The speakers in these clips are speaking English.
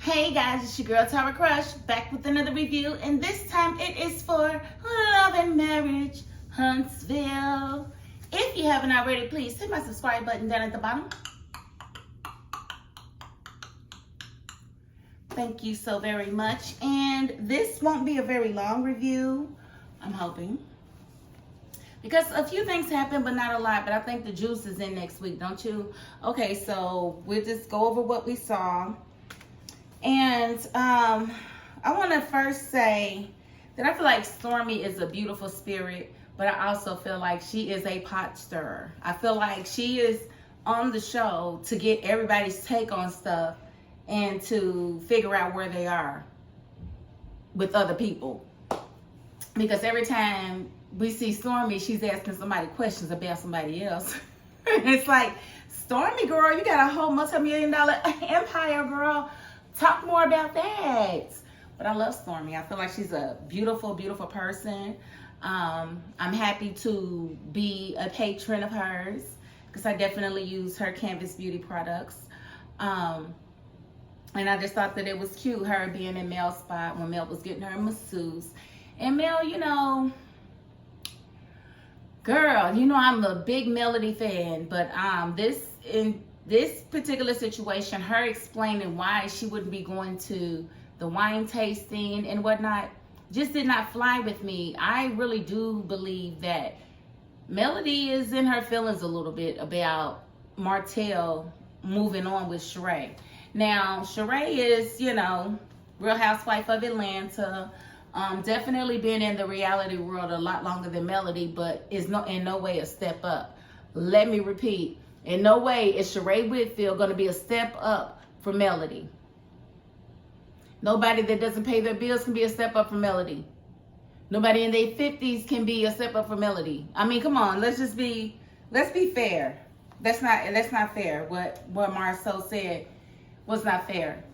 Hey guys, it's your girl Tara Crush, back with another review, and this time it is for Love and Marriage, Huntsville. If you haven't already, please hit my subscribe button down at the bottom. Thank you so very much. And this won't be a very long review, I'm hoping, because a few things happened, but not a lot. But I think the juice is in next week, don't you? Okay, so we'll just go over what we saw. And I want to first say that I feel like Stormy is a beautiful spirit, but I also feel like she is a pot stirrer. I feel like she is on the show to get everybody's take on stuff and to figure out where they are with other people. Because every time we see Stormy, she's asking somebody questions about somebody else. It's like, Stormy, girl, you got a whole multi-million-dollar empire, girl. Talk more about that. But I love Stormy. I feel like she's a beautiful, beautiful person. I'm happy to be a patron of hers because I definitely use her Canvas Beauty products. And I just thought that it was cute, her being in Mel's spot when Mel was getting her masseuse. And Mel, you know, girl, you know I'm a big Melody fan, but in this particular situation, her explaining why she wouldn't be going to the wine tasting and whatnot just did not fly with me. I really do believe that Melody is in her feelings a little bit about Martell moving on with Sheree. Now, Sheree is, you know, Real Housewife of Atlanta, definitely been in the reality world a lot longer than Melody, but is in no way a step up. Let me repeat. In no way is Sheree Whitfield going to be a step up for Melody. Nobody that doesn't pay their bills can be a step up for Melody. Nobody in their 50s can be a step up for Melody. I mean, come on, let's be fair. That's not fair. What Marceau said was not fair.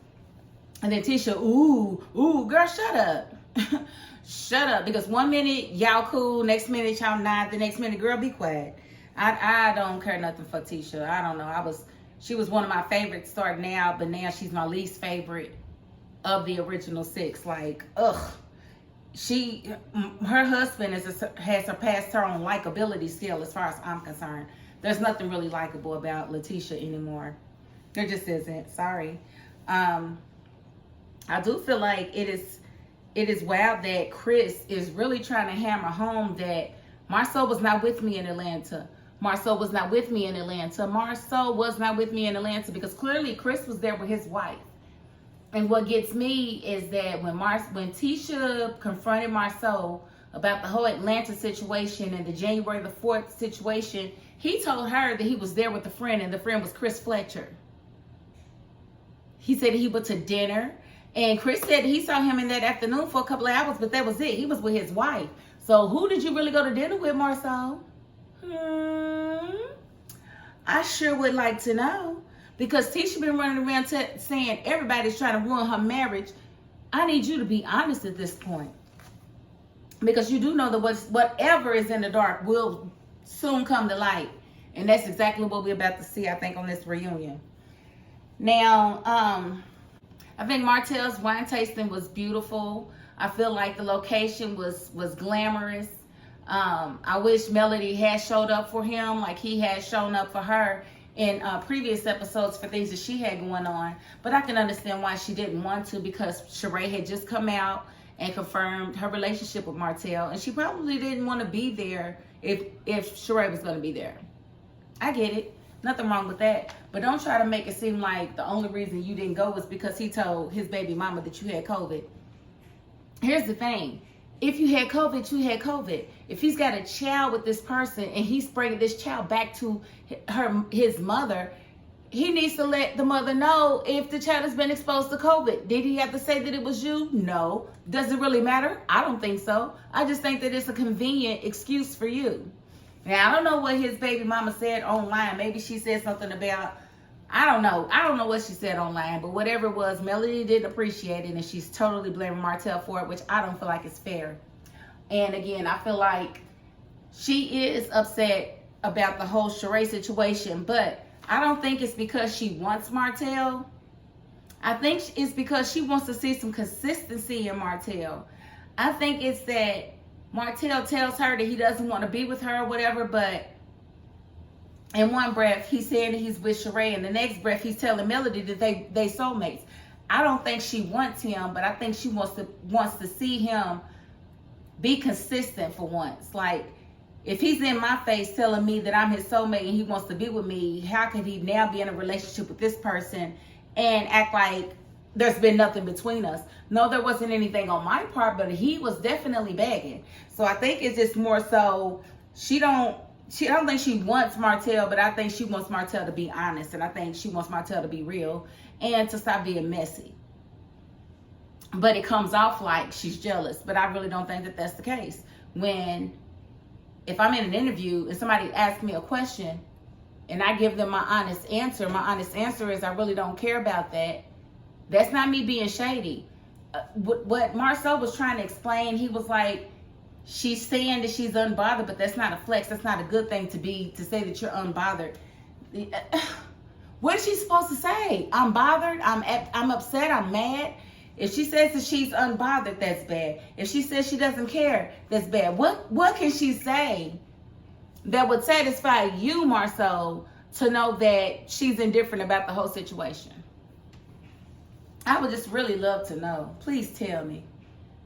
And then Tisha, ooh, girl, shut up. Shut up, because one minute y'all cool, next minute y'all not, the next minute, girl, be quiet. I don't care nothing for Tisha. I don't know. She was one of my favorites starting out, but now she's my least favorite of the original six. Like, ugh. Her husband has surpassed her on likability scale as far as I'm concerned. There's nothing really likable about Letitia anymore. There just isn't. Sorry. I do feel like it is wild that Chris is really trying to hammer home that Marceau was not with me in Atlanta. Marceau was not with me in Atlanta. Marceau was not with me in Atlanta because clearly Chris was there with his wife. And what gets me is that when Tisha confronted Marceau about the whole Atlanta situation and the January the 4th situation, he told her that he was there with a friend, and the friend was Chris Fletcher. He said he went to dinner, and Chris said he saw him in that afternoon for a couple of hours, but that was it. He was with his wife. So who did you really go to dinner with, Marceau? I sure would like to know, because Tisha been running around saying everybody's trying to ruin her marriage. I need you to be honest at this point, because you do know that whatever is in the dark will soon come to light, and that's exactly what we're about to see, I think, on this reunion. Now, I think Martell's wine tasting was beautiful. I feel like the location was glamorous. I wish Melody had showed up for him like he had shown up for her in previous episodes for things that she had going on. But I can understand why she didn't want to, because Sheree had just come out and confirmed her relationship with Martell, and she probably didn't want to be there if Sheree was going to be there. I get it. Nothing wrong with that. But don't try to make it seem like the only reason you didn't go was because he told his baby mama that you had COVID. Here's the thing. If you had COVID, you had COVID. If he's got a child with this person and he's bringing this child back to his mother, he needs to let the mother know if the child has been exposed to COVID. Did he have to say that it was you? No. Does it really matter? I don't think so. I just think that it's a convenient excuse for you. Now, I don't know what his baby mama said online. Maybe she said something about, I don't know. I don't know what she said online, but whatever it was, Melody didn't appreciate it, and she's totally blaming Martell for it, which I don't feel like is fair. And again, I feel like she is upset about the whole Sheree situation, but I don't think it's because she wants Martell. I think it's because she wants to see some consistency in Martell. I think it's that Martell tells her that he doesn't want to be with her or whatever, but in one breath he's saying that he's with Sheree, and the next breath he's telling Melody that they soulmates. I don't think she wants him, but I think she wants to see him be consistent for once. Like, if he's in my face telling me that I'm his soulmate and he wants to be with me, how could he now be in a relationship with this person and act like there's been nothing between us? No, there wasn't anything on my part, but he was definitely begging. So I think it's just more so I don't think she wants Martell, but I think she wants Martell to be honest, and I think she wants Martell to be real and to stop being messy. But it comes off like she's jealous, but I really don't think that that's the case. If I'm in an interview and somebody asks me a question and I give them my honest answer is I really don't care about that. That's not me being shady. What Marceau was trying to explain, he was like, she's saying that she's unbothered, but that's not a flex. That's not a good thing to say that you're unbothered. What is she supposed to say? I'm bothered, I'm upset, I'm mad. If she says that she's unbothered, that's bad. If she says she doesn't care, that's bad. What can she say that would satisfy you, Marceau, to know that she's indifferent about the whole situation? I would just really love to know. Please tell me.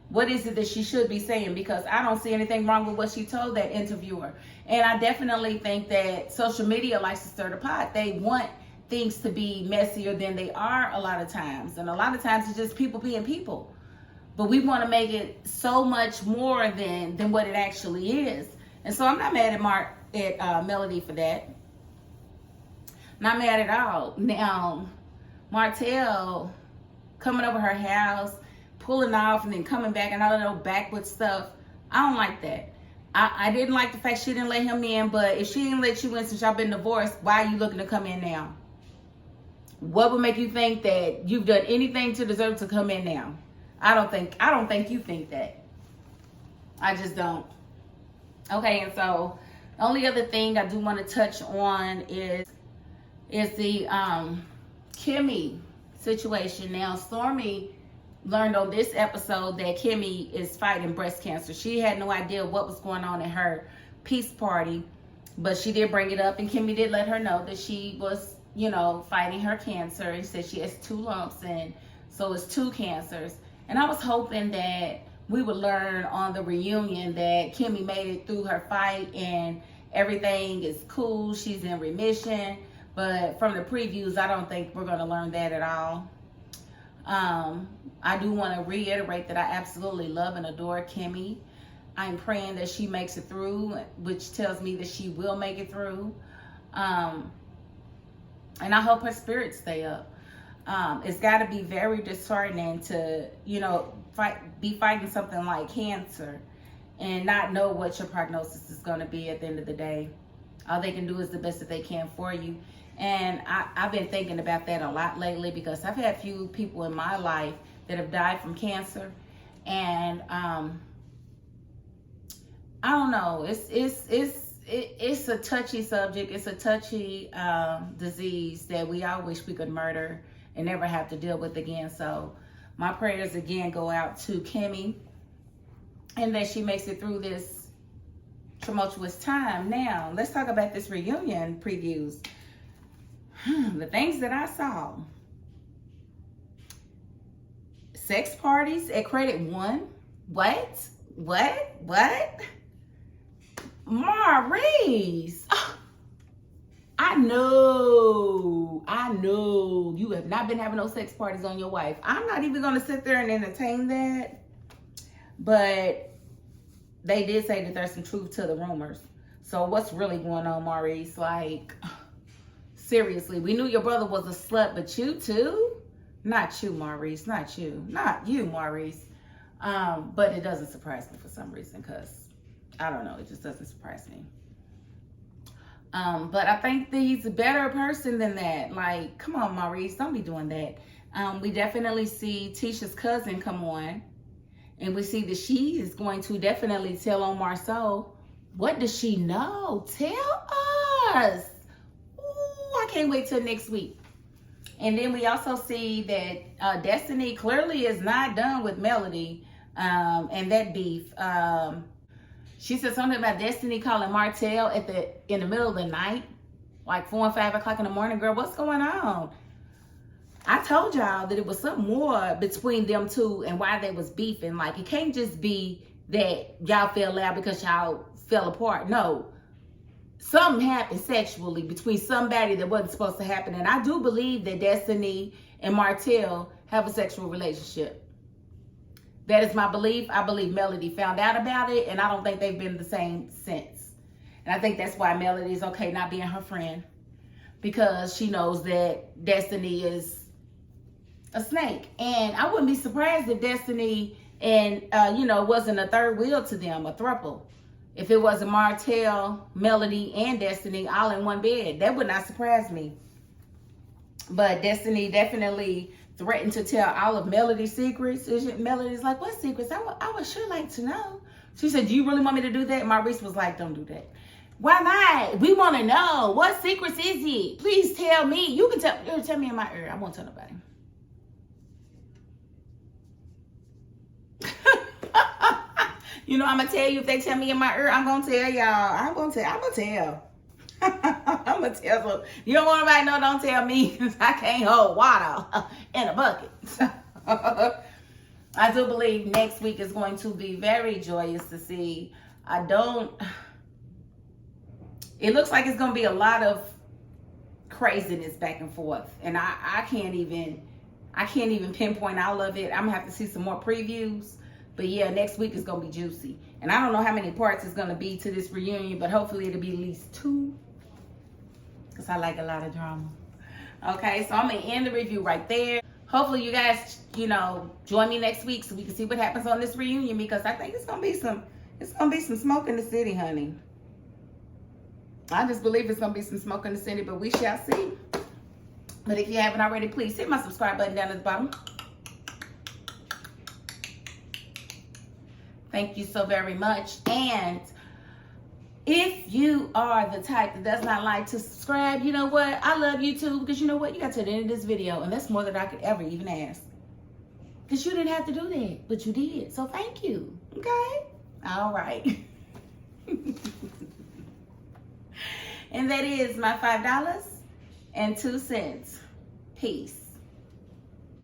What is it that she should be saying? Because I don't see anything wrong with what she told that interviewer. And I definitely think that social media likes to stir the pot. They want things to be messier than they are a lot of times. And a lot of times it's just people being people. But we want to make it so much more than what it actually is. And so I'm not mad at Melody for that. Not mad at all. Now, Martell coming over her house, pulling off and then coming back and all that little backward stuff. I don't like that. I didn't like the fact she didn't let him in, but if she didn't let you in since y'all been divorced, why are you looking to come in now? What would make you think that you've done anything to deserve to come in now? I don't think you think that. I just don't. Okay, and so the only other thing I do want to touch on is the Kimmy situation. Now, Stormy learned on this episode that Kimmy is fighting breast cancer. She had no idea what was going on at her peace party, but she did bring it up, and Kimmy did let her know that she was, fighting her cancer, and said she has 2 lumps, and so it's 2 cancers. And I was hoping that we would learn on the reunion that Kimmy made it through her fight and everything is cool, she's in remission. But from the previews, I don't think we're going to learn that at all. I do want to reiterate that I absolutely love and adore Kimmy. I'm praying that she makes it through, which tells me that she will make it through. And I hope her spirits stay up. It's got to be very disheartening to, be fighting something like cancer and not know what your prognosis is going to be at the end of the day. All they can do is the best that they can for you. And I've been thinking about that a lot lately, because I've had a few people in my life that have died from cancer. And I don't know. It's a touchy subject. It's a touchy disease that we all wish we could murder and never have to deal with again. So my prayers again go out to Kimmy, and that she makes it through this tumultuous time. Now, let's talk about this reunion previews. The things that I saw. Sex parties at Credit One. What? Maurice. Oh, I know you have not been having no sex parties on your wife. I'm not even going to sit there and entertain that. But they did say that there's some truth to the rumors. So what's really going on, Maurice? Like, seriously, we knew your brother was a slut, but you too? Not you, Maurice. Not you, Maurice. But it doesn't surprise me for some reason, because I don't know, it just doesn't surprise me. But I think that he's a better person than that. Like, come on, Maurice, don't be doing that. We definitely see Tisha's cousin come on, and we see that she is going to definitely tell on Marceau. What does she know? Tell us. Ooh, I can't wait till next week. And then we also see that Destiny clearly is not done with Melody and that beef. She said something about Destiny calling Martell in the middle of the night, like 4 and 5 o'clock in the morning. Girl, what's going on? I told y'all that it was something more between them two and why they was beefing. Like, it can't just be that y'all fell out because y'all fell apart. No. Something happened sexually between somebody that wasn't supposed to happen. And I do believe that Destiny and Martell have a sexual relationship. That is my belief. I believe Melody found out about it, and I don't think they've been the same since. And I think that's why Melody is okay not being her friend, because she knows that Destiny is a snake. And I wouldn't be surprised if Destiny and, wasn't a third wheel to them, a throuple. If it was a Martell, Melody, and Destiny all in one bed, that would not surprise me. But Destiny definitely threatened to tell all of Melody's secrets. Melody's like, what secrets? I would sure like to know. She said, do you really want me to do that? Maurice was like, don't do that. Why not? We want to know. What secrets is it? Please tell me. You can tell me in my ear. I won't tell nobody. I'm going to tell you if they tell me in my ear, I'm going to tell y'all. I'm going to tell. I'm going to tell. So you don't want nobody to know, don't tell me, because I can't hold water in a bucket. I do believe next week is going to be very joyous to see. It looks like it's going to be a lot of craziness back and forth. And I can't even pinpoint all of it. I'm going to have to see some more previews. But yeah, next week is going to be juicy. And I don't know how many parts it's going to be to this reunion, but hopefully it'll be at least 2. Because I like a lot of drama. Okay, so I'm going to end the review right there. Hopefully you guys, join me next week so we can see what happens on this reunion, because I think it's going to be some smoke in the city, honey. I just believe it's going to be some smoke in the city, but we shall see. But if you haven't already, please hit my subscribe button down at the bottom. Thank you so very much. And if you are the type that does not like to subscribe, you know what? I love you too, because you know what? You got to the end of this video, and that's more than I could ever even ask. Because you didn't have to do that, but you did. So thank you. Okay? All right. And that is my $5.02. Peace.